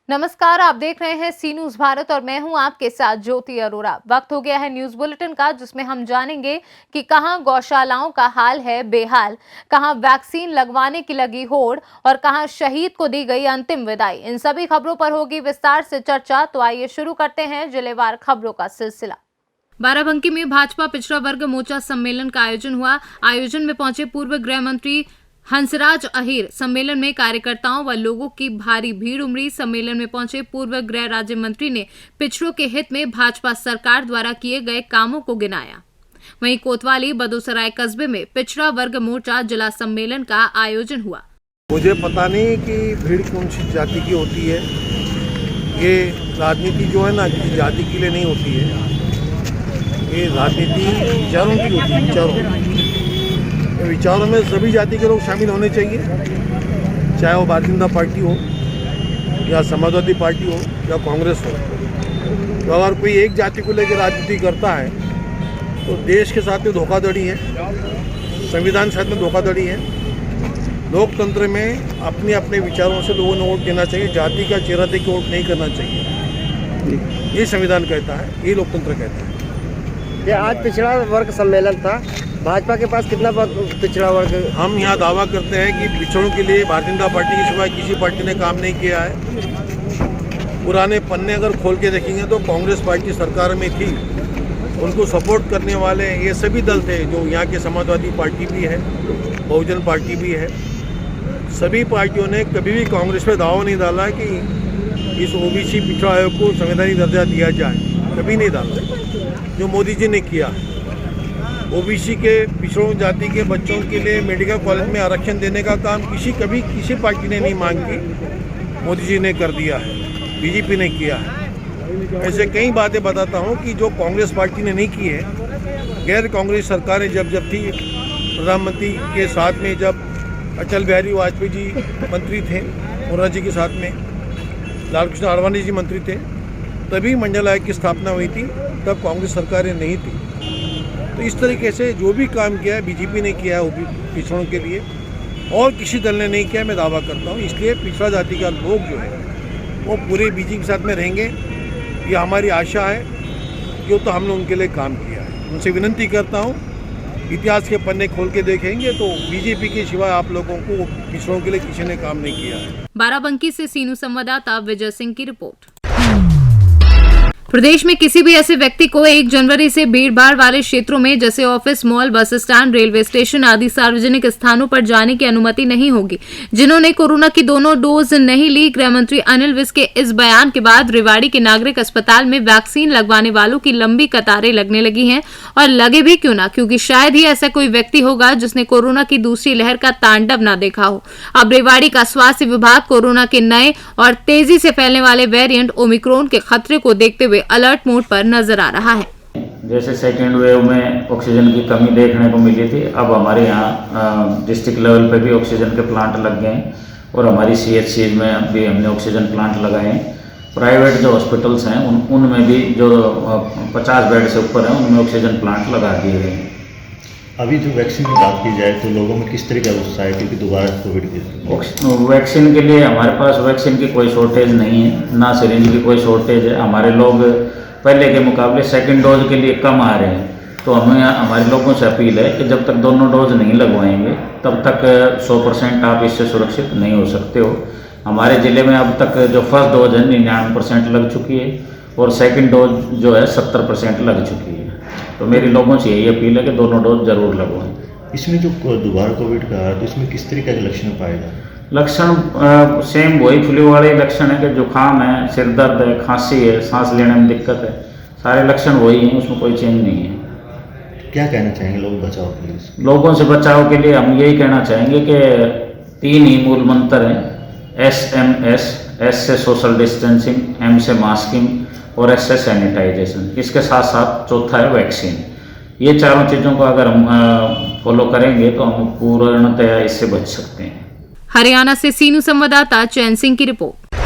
नमस्कार, आप देख रहे हैं सी न्यूज भारत और मैं हूं आपके साथ ज्योति अरोरा। वक्त हो गया है न्यूज बुलेटिन का, जिसमें हम जानेंगे कि कहां गौशालाओं का हाल है बेहाल, कहां वैक्सीन लगवाने की लगी होड़ और कहां शहीद को दी गई अंतिम विदाई। इन सभी खबरों पर होगी विस्तार से चर्चा। तो आइए शुरू करते हैं जिलेवार खबरों का सिलसिला। बाराबंकी में भाजपा पिछड़ा वर्ग मोर्चा सम्मेलन का आयोजन हुआ। आयोजन में पहुंचे पूर्व गृह मंत्री हंसराज अहीर। सम्मेलन में कार्यकर्ताओं व लोगों की भारी भीड़ उमड़ी। सम्मेलन में पहुंचे पूर्व गृह राज्य मंत्री ने पिछड़ों के हित में भाजपा सरकार द्वारा किए गए कामों को गिनाया। वहीं कोतवाली बदोसराय कस्बे में पिछड़ा वर्ग मोर्चा जिला सम्मेलन का आयोजन हुआ। मुझे पता नहीं कि भीड़ कौन सी जाति की होती है। ये राजनीति जो है ना, किसी जाति के लिए नहीं होती है। ये राजनीति विचारों की होती है। विचारों में सभी जाति के लोग शामिल होने चाहिए, चाहे वो भारतीय जनता पार्टी हो या समाजवादी पार्टी हो या कांग्रेस हो। तो अगर कोई एक जाति को लेकर राजनीति करता है तो देश के साथ में धोखाधड़ी है, संविधान के साथ में धोखाधड़ी है। लोकतंत्र में अपने अपने विचारों से लोगों ने वोट देना चाहिए, जाति का चेहरा देख के वोट नहीं करना चाहिए। ये संविधान कहता है, ये लोकतंत्र कहता है। ये आज पिछड़ा वर्ग सम्मेलन था। भाजपा के पास कितना पिछड़ा वर्ग? हम यहाँ दावा करते हैं कि पिछड़ों के लिए भारतीय जनता पार्टी के सिवाय किसी पार्टी ने काम नहीं किया है। पुराने पन्ने अगर खोल के देखेंगे तो कांग्रेस पार्टी सरकार में थी, उनको सपोर्ट करने वाले ये सभी दल थे, जो यहाँ के समाजवादी पार्टी भी है, बहुजन पार्टी भी है। सभी पार्टियों ने कभी भी कांग्रेस पे दावा नहीं डाला कि इस ओबीसी पिछड़ा आयोग को संवैधानिक दर्जा दिया जाए, कभी नहीं डाला। जो मोदी जी ने किया, ओबीसी के पिछड़ों जाति के बच्चों के लिए मेडिकल कॉलेज में आरक्षण देने का काम कभी किसी पार्टी ने नहीं मांग की, मोदी जी ने कर दिया है, बीजेपी ने किया है। ऐसे कई बातें बताता हूँ कि जो कांग्रेस पार्टी ने नहीं की है। गैर कांग्रेस सरकारें जब थी, प्रधानमंत्री के साथ में जब अटल बिहारी वाजपेयी जी मंत्री थे, मोरारजी के साथ में लालकृष्ण आडवाणी जी मंत्री थे, तभी मंडल आयोग की स्थापना हुई थी। तब कांग्रेस सरकारें नहीं थी। तो इस तरीके से जो भी काम किया है बीजेपी ने किया है पिछड़ों के लिए, और किसी दल ने नहीं किया, मैं दावा करता हूँ। इसलिए पिछड़ा जाति का लोग जो है वो पूरे बीजेपी के साथ में रहेंगे, ये हमारी आशा है। जो तो हमने उनके लिए काम किया है, उनसे विनती करता हूँ, इतिहास के पन्ने खोल के देखेंगे तो बीजेपी के सिवाय आप लोगों को पिछड़ों के लिए किसी ने काम नहीं किया है। बाराबंकी से सीनू संवाददाता विजय सिंह की रिपोर्ट। प्रदेश में किसी भी ऐसे व्यक्ति को 1 जनवरी से भीड़भाड़ वाले क्षेत्रों में जैसे office, mall, bus stand, railway station आदि सार्वजनिक स्थानों पर जाने की अनुमति नहीं होगी। जिन्होंने कोरोना की दोनों डोज नहीं ली, गृह मंत्री अनिल विज के इस बयान के बाद रेवाड़ी के नागरिक अस्पताल में वैक्सीन लगवाने वालों की लंबी कतारें लगने लगी हैं। और लगे भी क्यों ना, क्योंकि शायद ही ऐसा कोई व्यक्ति होगा जिसने कोरोना की दूसरी लहर का तांडव ना देखा हो। अब रेवाड़ी का स्वास्थ्य विभाग कोरोना के नए और तेजी से फैलने वाले वेरिएंट ओमिक्रॉन के खतरे को देखते हुए अलर्ट मोड पर नजर आ रहा है। जैसे सेकेंड वेव में ऑक्सीजन की कमी देखने को मिली थी, अब हमारे यहाँ डिस्ट्रिक्ट लेवल पे भी ऑक्सीजन के प्लांट लग गए हैं और हमारी सीएचसी में भी हमने ऑक्सीजन प्लांट लगाए हैं। प्राइवेट जो हॉस्पिटल्स हैं उनमें भी जो 50 बेड से ऊपर हैं उनमें ऑक्सीजन प्लांट लगा दिए गए हैं। अभी जो वैक्सीन की बात की जाए तो लोगों में किस तरह का उत्साह है, क्योंकि दोबारा कोविड की वैक्सीन के लिए हमारे पास वैक्सीन की कोई शॉर्टेज नहीं है, ना सिरिंज की कोई शॉर्टेज है। हमारे लोग पहले के मुकाबले सेकंड डोज के लिए कम आ रहे हैं। तो हमें हमारे लोगों से अपील है कि जब तक दोनों डोज नहीं लगवाएंगे तब तक 100% आप इससे सुरक्षित नहीं हो सकते हो। हमारे ज़िले में अब तक जो फर्स्ट डोज है 99% लग चुकी है और सेकंड डोज जो है 70% लग चुकी है। तो मेरी लोगों से यही अपील है कि दोनों डोज जरूर लगवाएं। इसमें जो दोबारा कोविड का है तो इसमें किस तरीके के लक्षण पाएगा? लक्षण सेम वही फ्लू वाले लक्षण है कि जुकाम है, सिर दर्द है, खांसी है, सांस लेने में दिक्कत है, सारे लक्षण वही हैं, उसमें कोई चेंज नहीं है। क्या कहना चाहेंगे लोग बचाव के लिए? लोगों से बचाव के लिए हम यही कहना चाहेंगे कि 3 ही मूल मंत्र हैं, SMS, S से सोशल डिस्टेंसिंग, M से मास्किंग और S से सैनिटाइजेशन। इसके साथ साथ चौथा है वैक्सीन। ये चारों चीज़ों को अगर हम फॉलो करेंगे तो हम पूर्णतया इससे बच सकते हैं। हरियाणा से सीनू संवाददाता चैन सिंह की रिपोर्ट।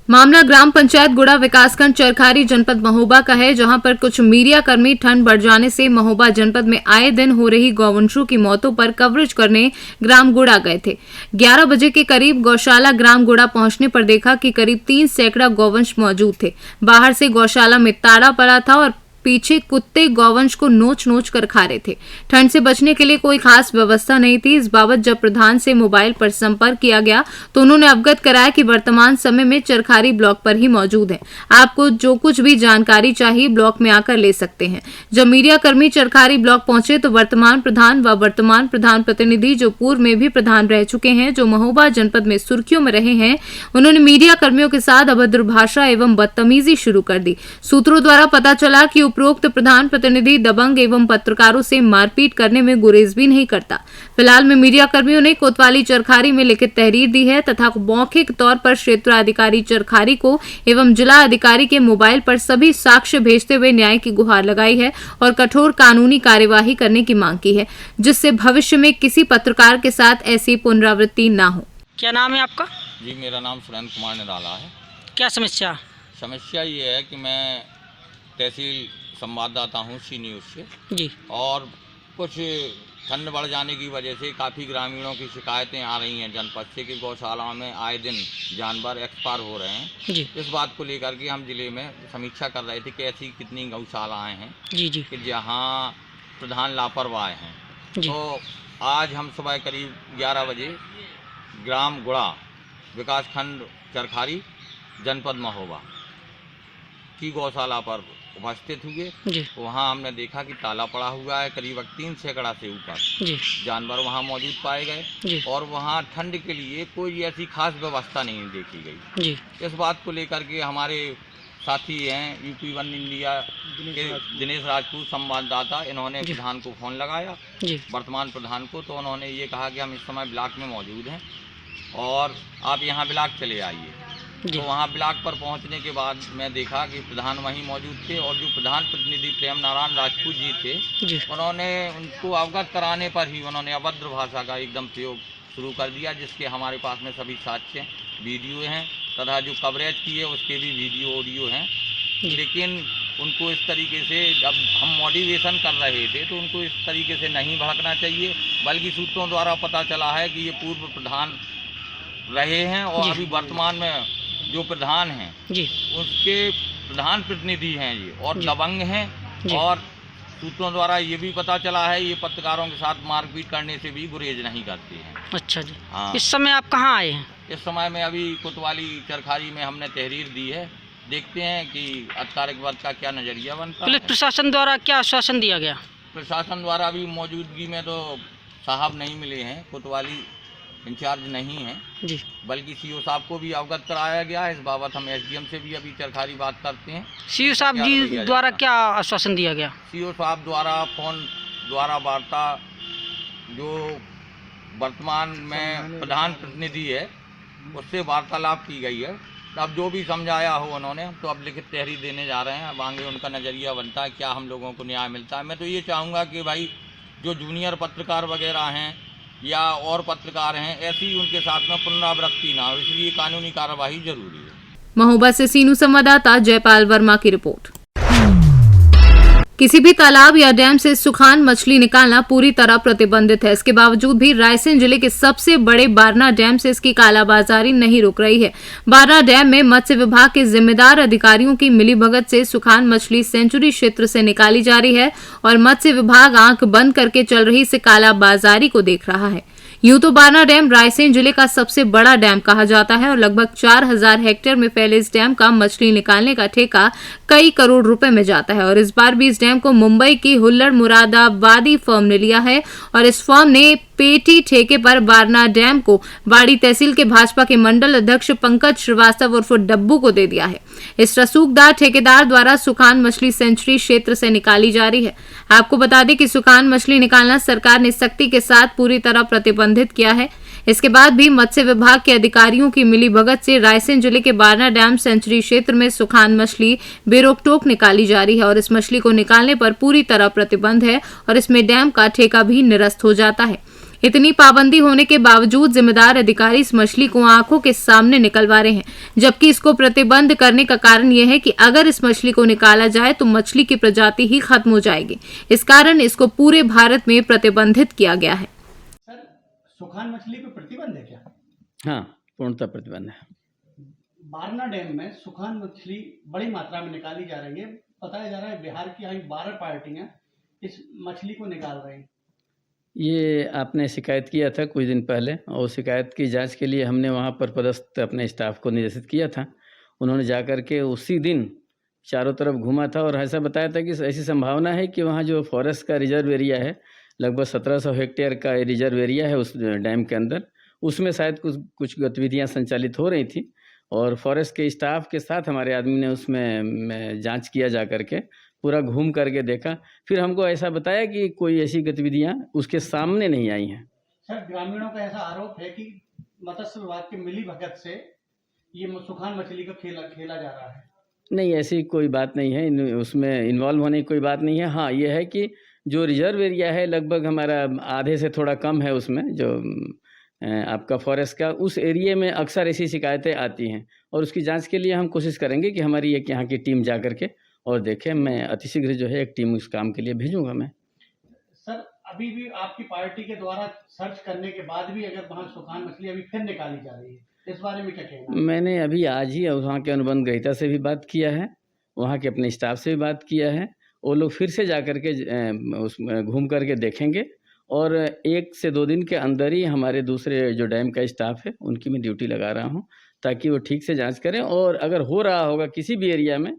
मामला ग्राम पंचायत गुड़ा विकासखंड चरखारी जनपद महोबा का है, जहां पर कुछ मीडिया कर्मी ठंड बढ़ जाने से महोबा जनपद में आए दिन हो रही गौवंशों की मौतों पर कवरेज करने ग्राम गुड़ा गए थे। 11 बजे के करीब गौशाला ग्राम गुड़ा पहुंचने पर देखा कि करीब 3 सैकड़ा गौवंश मौजूद थे। बाहर से गौशाला में ताला पड़ा था और पीछे कुत्ते गौवंश को नोच नोच कर खा रहे थे। ठंड से बचने के लिए कोई खास व्यवस्था नहीं थी। इस बाबत जब प्रधान से मोबाइल पर संपर्क किया गया तो उन्होंने अवगत कराया कि वर्तमान समय में चरखारी ब्लॉक पर ही मौजूद है। आपको जो कुछ भी जानकारी चाहिए ब्लॉक में आकर ले सकते हैं। जब मीडिया कर्मी चरखारी ब्लॉक पहुंचे तो वर्तमान प्रधान व वर्तमान प्रधान प्रतिनिधि जो पूर्व में भी प्रधान रह चुके हैं, जो महोबा जनपद में सुर्खियों में रहे हैं, उन्होंने मीडिया कर्मियों के साथ अभद्र भाषा एवं बदतमीजी शुरू कर दी। सूत्रों द्वारा पता चला कि उपरोक्त प्रधान प्रतिनिधि दबंग एवं पत्रकारों से मारपीट करने में गुरेज भी नहीं करता। फिलहाल में मीडिया कर्मियों ने कोतवाली चरखारी में लिखित तहरीर दी है तथा मौखिक तौर पर क्षेत्राधिकारी चरखारी को एवं जिला अधिकारी के मोबाइल पर सभी साक्ष्य भेजते हुए न्याय की गुहार लगाई है और कठोर कानूनी कार्यवाही करने की मांग की है, जिससे भविष्य में किसी पत्रकार के साथ ऐसी पुनरावृत्ति न हो। क्या नाम है आपका? जी, मेरा नाम सुरेंद्र कुमार निराला है। क्या समस्या? समस्या ये है कि मैं तहसील संवाददाता हूँ सी न्यूज़ से जी। और कुछ ठंड बढ़ जाने की वजह से काफ़ी ग्रामीणों की शिकायतें आ रही हैं जनपद से कि गौशालाओं में आए दिन जानवर एक्सपायर हो रहे हैं। जी। इस बात को लेकर के हम जिले में समीक्षा कर रहे थे कि ऐसी कितनी गौशालाएँ हैं जी जी कि जहाँ प्रधान लापरवाह हैं। जी। तो आज हम सुबह करीब 11 बजे ग्राम गुड़ा विकासखंड चरखारी जनपद महोबा की गौशाला पर उपस्थित हुए। जी। वहाँ हमने देखा कि ताला पड़ा हुआ है, करीब 3 सैकड़ा से ऊपर जी। जानवर वहाँ मौजूद पाए गए जी। और वहाँ ठंड के लिए कोई ऐसी खास व्यवस्था नहीं देखी गई। जी। इस बात को लेकर के हमारे साथी हैं यूपी वन इंडिया के दिनेश राजपूत संवाददाता, इन्होंने प्रधान को फ़ोन लगाया, जी। वर्तमान प्रधान को, तो उन्होंने ये कहा कि हम इस समय ब्लॉक में मौजूद हैं और आप यहाँ ब्लॉक चले आइए। तो वहाँ ब्लॉक पर पहुँचने के बाद मैं देखा कि प्रधान वहीं मौजूद थे और जो प्रधान प्रतिनिधि प्रेम नारायण राजपूत जी थे, उन्होंने उनको अवगत कराने पर ही उन्होंने अभद्र भाषा का एकदम प्रयोग शुरू कर दिया, जिसके हमारे पास में सभी साक्ष्य वीडियो हैं तथा जो कवरेज की है उसके भी वीडियो ऑडियो हैं। लेकिन उनको इस तरीके से जब हम मोटिवेशन कर रहे थे तो उनको इस तरीके से नहीं भड़कना चाहिए, बल्कि सूत्रों द्वारा पता चला है कि ये पूर्व प्रधान रहे हैं और अभी वर्तमान में जो प्रधान हैं जी उसके प्रधान प्रतिनिधि हैं ये, और दबंग हैं। और सूत्रों द्वारा ये भी पता चला है ये पत्रकारों के साथ मारपीट करने से भी गुरेज नहीं करते हैं। अच्छा जी। हाँ। इस समय आप कहाँ आए हैं? इस समय में अभी कोतवाली चरखारी में हमने तहरीर दी है, देखते हैं कि आधिकारिक वर्ग का क्या नज़रिया बनता है। पुलिस प्रशासन द्वारा क्या आश्वासन दिया गया? प्रशासन द्वारा अभी मौजूदगी में तो साहब नहीं मिले हैं, कोतवाली इंचार्ज नहीं है जी, बल्कि सीओ साहब को भी अवगत कराया गया है। इस बाबत हम एसडीएम से भी अभी चरखारी बात करते हैं। सीओ साहब जी द्वारा क्या आश्वासन दिया गया? सीओ साहब द्वारा फोन द्वारा वार्ता जो वर्तमान में प्रधान प्रतिनिधि है उससे वार्तालाप की गई है। अब जो भी समझाया हो उन्होंने, तो अब लिखित तहरीर देने जा रहे हैं। अब आगे उनका नज़रिया बनता है क्या हम लोगों को न्याय मिलता है। मैं तो ये चाहूँगा कि भाई जो जूनियर पत्रकार वगैरह हैं या और पत्रकार हैं, ऐसी उनके साथ में पुनरावृत्ति ना हो, इसलिए कानूनी कार्यवाही जरूरी है। महोबा से सीनू संवाददाता जयपाल वर्मा की रिपोर्ट। किसी भी तालाब या डैम से सुखान मछली निकालना पूरी तरह प्रतिबंधित है। इसके बावजूद भी रायसेन जिले के सबसे बड़े बारना डैम से इसकी कालाबाजारी नहीं रुक रही है। बारना डैम में मत्स्य विभाग के जिम्मेदार अधिकारियों की मिलीभगत से सुखान मछली सेंचुरी क्षेत्र से निकाली जा रही है और मत्स्य विभाग आंख बंद करके चल रही इस कालाबाजारी को देख रहा है। यूं तो बारना डैम रायसेन जिले का सबसे बड़ा डैम कहा जाता है और लगभग 4000 हेक्टेयर में फैले इस डैम का मछली निकालने का ठेका कई करोड़ रुपए में जाता है। और इस बार भी इस डैम को मुंबई की हुल्लड़ मुरादाबादी फर्म ने लिया है और इस फर्म ने पेटी ठेके पर बारना डैम को बाड़ी तहसील के भाजपा के मंडल अध्यक्ष पंकज श्रीवास्तव उर्फ डब्बू को दे दिया है। इस रसूखदार ठेकेदार द्वारा सुखान मछली सेंचुरी क्षेत्र से निकाली जा रही है। आपको बता दें कि सुखान मछली निकालना सरकार ने सख्ती के साथ पूरी तरह प्रतिबंधित किया है। इसके बाद भी मत्स्य विभाग के अधिकारियों की मिलीभगत से रायसेन जिले के बारना डैम सेंचुरी क्षेत्र में सुखान मछली बेरोक टोक निकाली जा रही है और इस मछली को निकालने पर पूरी तरह प्रतिबंध है और इसमें डैम का ठेका भी निरस्त हो जाता है। इतनी पाबंदी होने के बावजूद जिम्मेदार अधिकारी इस मछली को आंखों के सामने निकलवा रहे हैं, जबकि इसको प्रतिबंध करने का कारण यह है कि अगर इस मछली को निकाला जाए तो मछली की प्रजाति ही खत्म हो जाएगी। इस कारण इसको पूरे भारत में प्रतिबंधित किया गया है। सर, सुखान मछली पे प्रतिबंध है क्या? हाँ, पूर्णतः प्रतिबंध है। बारना डैम में सुखान मछली बड़ी मात्रा में निकाली जा रही है। बताया जा रहा है बिहार की आई 12 पार्टियां इस मछली को निकाल रही हैं। ये आपने शिकायत किया था कुछ दिन पहले, और शिकायत की जांच के लिए हमने वहाँ पर पदस्थ अपने स्टाफ को निर्देशित किया था। उन्होंने जाकर के उसी दिन चारों तरफ घूमा था और ऐसा बताया था कि ऐसी संभावना है कि वहाँ जो फॉरेस्ट का रिजर्व एरिया है, लगभग 1700 हेक्टेयर का रिजर्व एरिया है उस डैम के अंदर, उसमें शायद कुछ गतिविधियाँ संचालित हो रही थी और फॉरेस्ट के स्टाफ के साथ हमारे आदमी ने उसमें जांच किया जा करके पूरा घूम करके देखा। फिर हमको ऐसा बताया कि कोई ऐसी गतिविधियां उसके सामने नहीं आई हैं। सर, ग्रामीणों का ऐसा आरोप है कि मत्स्य विभाग के मिली भगत से ये सुखान मछली को खेला जा रहा है। नहीं, ऐसी कोई बात नहीं है, उसमें इन्वॉल्व होने की कोई बात नहीं है। हाँ, ये है कि जो रिजर्व एरिया है लगभग हमारा आधे से थोड़ा कम है, उसमें जो आपका फॉरेस्ट का उस एरिया में अक्सर ऐसी शिकायतें आती हैं और उसकी जांच के लिए हम कोशिश करेंगे कि हमारी एक यहाँ की टीम जा करके और देखें। मैं अतिशीघ्र जो है एक टीम इस काम के लिए भेजूंगा मैं। सर, अभी भी आपकी पार्टी के द्वारा सर्च करने के बाद भी अगर वहाँ सुखान मछली अभी फिर निकाली जा रही है, इस बारे में क्या कहना? मैंने अभी आज ही वहाँ के अनुबंध ग्रहीता से भी बात किया है, वहाँ के अपने स्टाफ से भी बात किया है। वो लोग फिर से जा करके उसमें घूम करके देखेंगे और 1 से 2 दिन के अंदर ही हमारे दूसरे जो डैम का स्टाफ है उनकी मैं ड्यूटी लगा रहा हूँ ताकि वो ठीक से जांच करें और अगर हो रहा होगा किसी भी एरिया में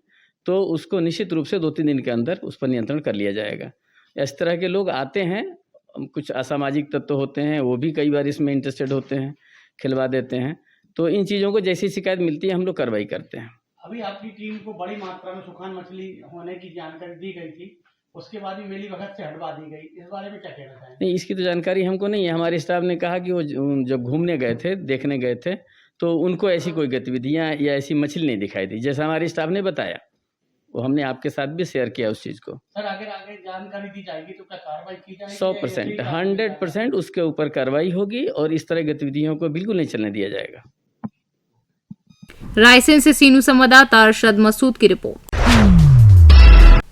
तो उसको निश्चित रूप से 2-3 दिन के अंदर उस पर नियंत्रण कर लिया जाएगा। इस तरह के लोग आते हैं, कुछ असामाजिक तत्व होते हैं, वो भी कई बार इसमें इंटरेस्टेड होते हैं, खिलवा देते हैं। तो इन चीज़ों को जैसी शिकायत मिलती है हम लोग कार्रवाई करते हैं। अभी आपकी टीम को बड़ी मात्रा में सुखान मछली होने की जानकारी दी गई थी, उसके बाद भी मिली भगत से हटवा दी गई, इस बारे में क्या कहना चाहेंगे? नहीं, इसकी तो जानकारी हमको नहीं है। हमारे स्टाफ ने कहा कि वो जब घूमने गए थे, देखने गए थे, तो उनको ऐसी कोई गतिविधियाँ या ऐसी मछली नहीं दिखाई दी जैसा हमारे स्टाफ ने बताया। वो हमने आपके साथ भी शेयर किया उस चीज़ को। सर, अगर आगे जानकारी दी जाएगी तो क्या कार्रवाई की जाएगी? 100%, 100% उसके ऊपर कार्रवाई होगी और इस तरह गतिविधियों को बिल्कुल नहीं चलने दिया जाएगा। रायसेन से सीनू संवाददाता अरशद मसूद की रिपोर्ट।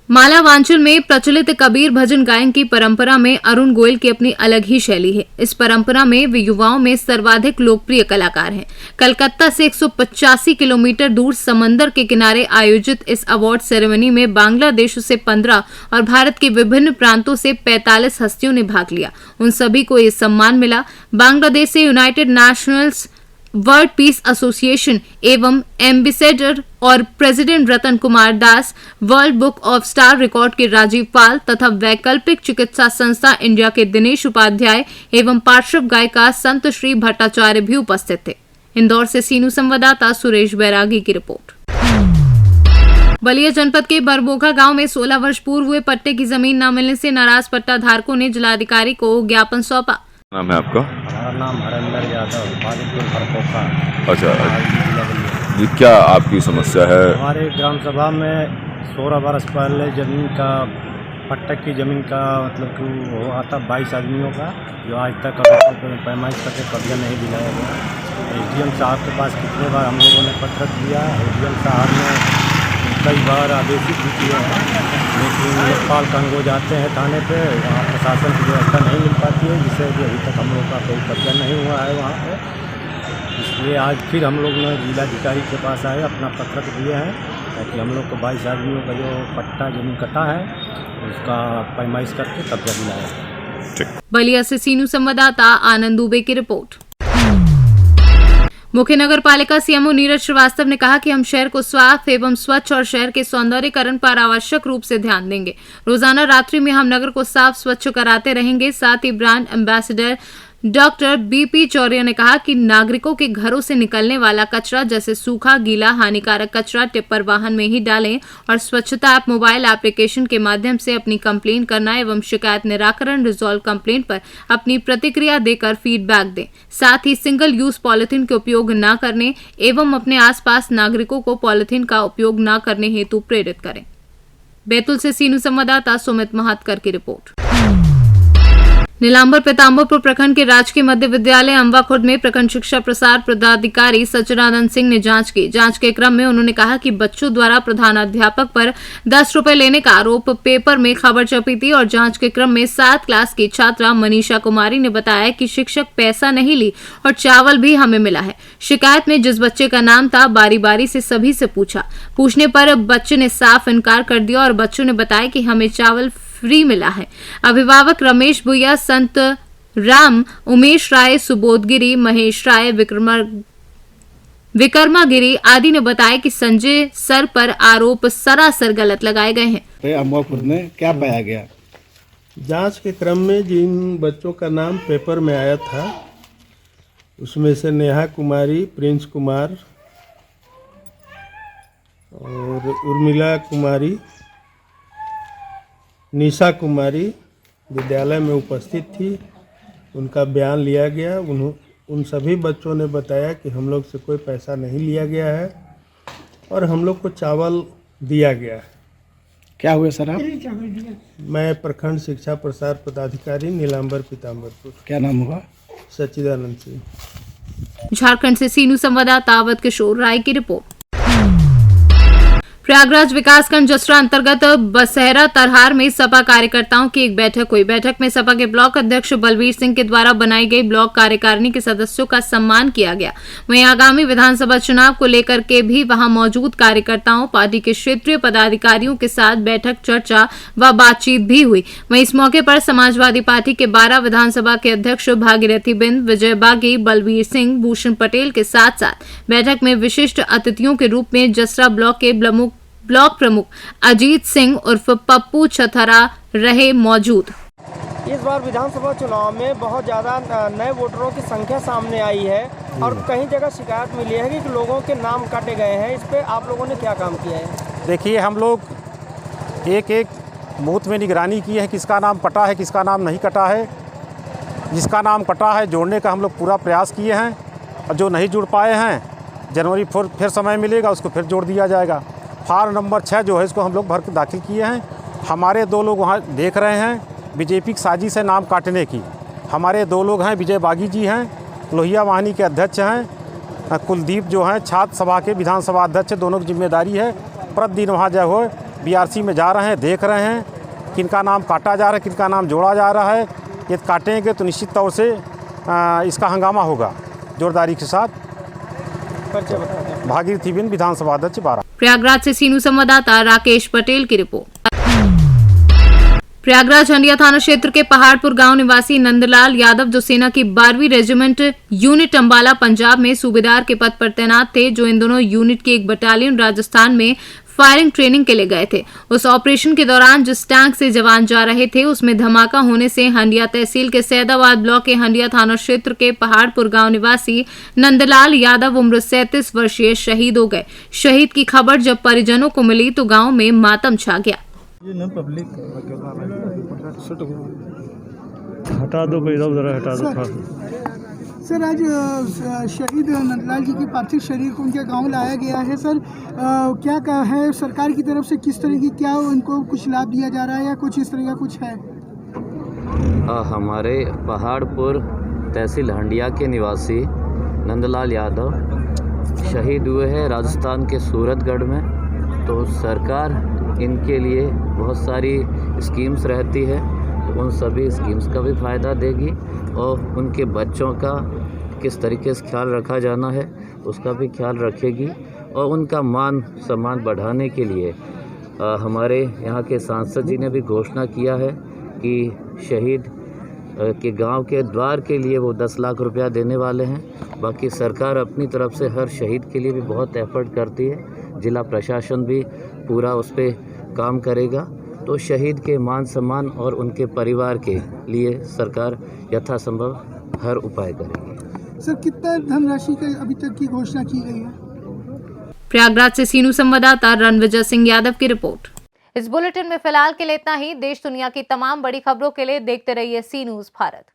मालावांचल में प्रचलित कबीर भजन गायन की परंपरा में अरुण गोयल की अपनी अलग ही शैली है। इस परंपरा में वे युवाओं में सर्वाधिक लोकप्रिय कलाकार हैं। कलकत्ता से 185 किलोमीटर दूर समंदर के किनारे आयोजित इस अवार्ड सेरेमनी में बांग्लादेश से 15 और भारत के विभिन्न प्रांतों से 45 हस्तियों ने भाग लिया। उन सभी को ये सम्मान मिला। बांग्लादेश से United Nations world peace association एवं एम्बेसडर और president Ratan Kumar Das, world book of star record के राजीव पाल तथा वैकल्पिक चिकित्सा संस्था इंडिया के दिनेश उपाध्याय एवं पार्श्व गायिका संत श्री भट्टाचार्य भी उपस्थित थे। इंदौर से सीनू संवाददाता सुरेश बैरागी की रिपोर्ट। बलिया जनपद के बरबोघा गांव में 16 वर्ष पूर्व हुए पट्टे की जमीन न मिलने से नाराज पट्टा धारकों ने जिलाधिकारी को ज्ञापन सौंपा। नाम है आपका? हमारा नाम हरेंद्र यादव, हाजीपुर बरबोघा। अच्छा, ये क्या आपकी समस्या है? हमारे ग्राम सभा में 16 वर्ष पहले जमीन का पट्टे की जमीन का मतलब कि वो आता 22 आदमियों का, जो आज तक पैमाइश करके कब्जा नहीं दिलाया गया। एसडीएम साहब के पास कितने बार हम लोगों ने पत्र दिया, एसडीएम साहब ने कई बार आदेशित भी किए हैं, लेकिन लेखपाल कंगो जाते हैं थाने पे, वहाँ प्रशासन की व्यवस्था नहीं मिल पाती है, जिससे कि अभी तक हम लोग का कोई कब्जा नहीं हुआ है वहाँ पे। इसलिए आज फिर हम लोग ने जिलाधिकारी के पास आए, अपना पत्र दिए हैं ताकि हम लोग को 22 आदमियों का जो पट्टा जमीन कटा है उसका पैमाइश करके कब्जा दिलाया। बलिया से सीनू संवाददाता आनंद दुबे की रिपोर्ट। मुख्य नगर पालिका सीएमओ नीरज श्रीवास्तव ने कहा कि हम शहर को साफ एवं स्वच्छ और शहर के सौंदर्यीकरण पर आवश्यक रूप से ध्यान देंगे। रोजाना रात्रि में हम नगर को साफ स्वच्छ कराते रहेंगे। साथ ही ब्रांड एम्बेसडर डॉक्टर बीपी चौरिया ने कहा कि नागरिकों के घरों से निकलने वाला कचरा जैसे सूखा, गीला, हानिकारक कचरा टिप्पर वाहन में ही डालें और स्वच्छता ऐप मोबाइल एप्लीकेशन के माध्यम से अपनी कंप्लेन करना एवं शिकायत निराकरण रिजॉल्व कंप्लेंट पर अपनी प्रतिक्रिया देकर फीडबैक दें। साथ ही सिंगल यूज पॉलिथीन के उपयोग न करने एवं अपने आसपास नागरिकों को पॉलिथीन का उपयोग न करने हेतु प्रेरित करें। बैतूल से सीनू संवाददाता सुमित महातकर की रिपोर्ट। नीलांबर पीताम्बरपुर प्रखंड के राजकीय मध्य विद्यालय अम्बा खुर्द में प्रखंड शिक्षा प्रसार पदाधिकारी सच्चिदानंद सिंह ने जांच की। जांच के क्रम में उन्होंने कहा कि बच्चों द्वारा प्रधानाध्यापक पर 10 रुपए लेने का आरोप पेपर में खबर छपी थी और जांच के क्रम में 7 क्लास की छात्रा मनीषा कुमारी ने बताया कि शिक्षक पैसा नहीं ली और चावल भी हमें मिला है। शिकायत में जिस बच्चे का नाम था बारी बारी से सभी से पूछने पर बच्चे ने साफ इनकार कर दिया और बच्चों ने बताया कि हमें चावल फ्री मिला है। अभिभावक रमेश भुइया, संत राम, उमेश राय, सुबोधगिरी, महेश राय, विक्रमागिरी आदि ने बताया कि संजय सर पर आरोप सरासर गलत लगाए गए हैं। अम्बापुर में क्या पाया गया? जांच के क्रम में जिन बच्चों का नाम पेपर में आया था उसमें से नेहा कुमारी, प्रिंस कुमार और उर्मिला कुमारी, निशा कुमारी विद्यालय में उपस्थित थी। उनका बयान लिया गया। उन सभी बच्चों ने बताया कि हम लोग से कोई पैसा नहीं लिया गया है और हम लोग को चावल दिया गया है। क्या हुआ सर आप? मैं प्रखंड शिक्षा प्रसार पदाधिकारी नीलांबर पीताम्बरपुर। क्या नाम हुआ? सच्चिदानंद सिंह। झारखंड से सीनू संवाददाता अवध किशोर राय की रिपोर्ट। प्रयागराज विकासखंड जसरा अंतर्गत बसहरा तरहार में सपा कार्यकर्ताओं की एक बैठक हुई। बैठक में सपा के ब्लॉक अध्यक्ष बलवीर सिंह के द्वारा बनाई गई ब्लॉक कार्यकारिणी के सदस्यों का सम्मान किया गया। वहीं आगामी विधानसभा चुनाव को लेकर के भी वहां मौजूद कार्यकर्ताओं, पार्टी के क्षेत्रीय पदाधिकारियों के साथ बैठक, चर्चा व बातचीत भी हुई। वहीं इस मौके पर समाजवादी पार्टी के 12 विधानसभा के अध्यक्ष भागीरथी बिंद, विजय बागी, बलवीर सिंह, भूषण पटेल के साथ साथ बैठक में विशिष्ट अतिथियों के रूप में जसरा ब्लॉक के ब्लॉक प्रमुख अजीत सिंह उर्फ पप्पू छथरा रहे मौजूद। इस बार विधानसभा चुनाव में बहुत ज़्यादा नए वोटरों की संख्या सामने आई है और कई जगह शिकायत मिली है कि लोगों के नाम काटे गए हैं। इस पे आप लोगों ने क्या काम किया है? देखिए, हम लोग एक बूथ में निगरानी की है, किसका नाम कटा है, किसका नाम नहीं कटा है। जिसका नाम कटा है जोड़ने का हम लोग पूरा प्रयास किए हैं और जो नहीं जुड़ पाए हैं जनवरी फिर समय मिलेगा, उसको फिर जोड़ दिया जाएगा। फार्म नंबर 6 जो है इसको हम लोग भर के दाखिल किए हैं। हमारे 2 लोग वहाँ देख रहे हैं बीजेपी की साजिश है नाम काटने की। हमारे 2 लोग हैं, विजय बागी जी हैं, लोहिया वाहिनी के अध्यक्ष हैं, कुलदीप जो हैं छात्र सभा के विधानसभा अध्यक्ष, दोनों की जिम्मेदारी है। प्रतिदिन वहाँ जो है बीआरसी में जा रहे हैं, देख रहे हैं किनका नाम काटा जा रहा है, किनका नाम जोड़ा जा रहा है। ये काटेंगे तो निश्चित तौर से इसका हंगामा होगा जोरदारी के साथ। भागीरथी बिंद, विधानसभा अध्यक्ष 12। प्रयागराज से सीनू संवाददाता राकेश पटेल की रिपोर्ट। प्रयागराज हंडिया थाना क्षेत्र के पहाड़पुर गांव निवासी नंदलाल यादव, जो सेना की 12वीं रेजिमेंट यूनिट अंबाला पंजाब में सूबेदार के पद पर तैनात थे, जो इन दोनों यूनिट की एक बटालियन राजस्थान में फायरिंग ट्रेनिंग के लिए गए थे। उस ऑपरेशन के दौरान जिस टैंक से जवान जा रहे थे उसमें धमाका होने से हंडिया तहसील के सैदाबाद ब्लॉक के हंडिया थाना क्षेत्र के पहाड़पुर गांव निवासी नंदलाल यादव उम्र 37 वर्षीय शहीद हो गए। शहीद की खबर जब परिजनों को मिली तो गांव में मातम छा गया। हटा दो, इधर हटा दो। सर, आज शहीद नंदलाल जी की पार्थिव शरीर को उनके गांव लाया गया है। सर, क्या है सरकार की तरफ से, किस तरह की क्या उनको कुछ लाभ दिया जा रहा है या कुछ इस तरह का कुछ है? हमारे पहाड़पुर तहसील हंडिया के निवासी नंदलाल यादव शहीद हुए हैं राजस्थान के सूरतगढ़ में। तो सरकार इनके लिए बहुत सारी स्कीम्स रहती है, तो उन सभी स्कीम्स का भी फ़ायदा देगी और उनके बच्चों का किस तरीके से ख्याल रखा जाना है उसका भी ख्याल रखेगी। और उनका मान सम्मान बढ़ाने के लिए हमारे यहाँ के सांसद जी ने भी घोषणा किया है कि शहीद के गांव के द्वार के लिए वो 10 लाख रुपया देने वाले हैं। बाकी सरकार अपनी तरफ से हर शहीद के लिए भी बहुत एफर्ट करती है, जिला प्रशासन भी पूरा उस पर काम करेगा। तो शहीद के मान सम्मान और उनके परिवार के लिए सरकार यथासंभव हर उपाय करेगी। सर, कितना धनराशि का अभी तक की घोषणा की गई है? प्रयागराज से सीनू संवाददाता रणविजय सिंह यादव की रिपोर्ट। इस बुलेटिन में फिलहाल के लिए इतना ही। देश दुनिया की तमाम बड़ी खबरों के लिए देखते रहिए सी न्यूज़ भारत।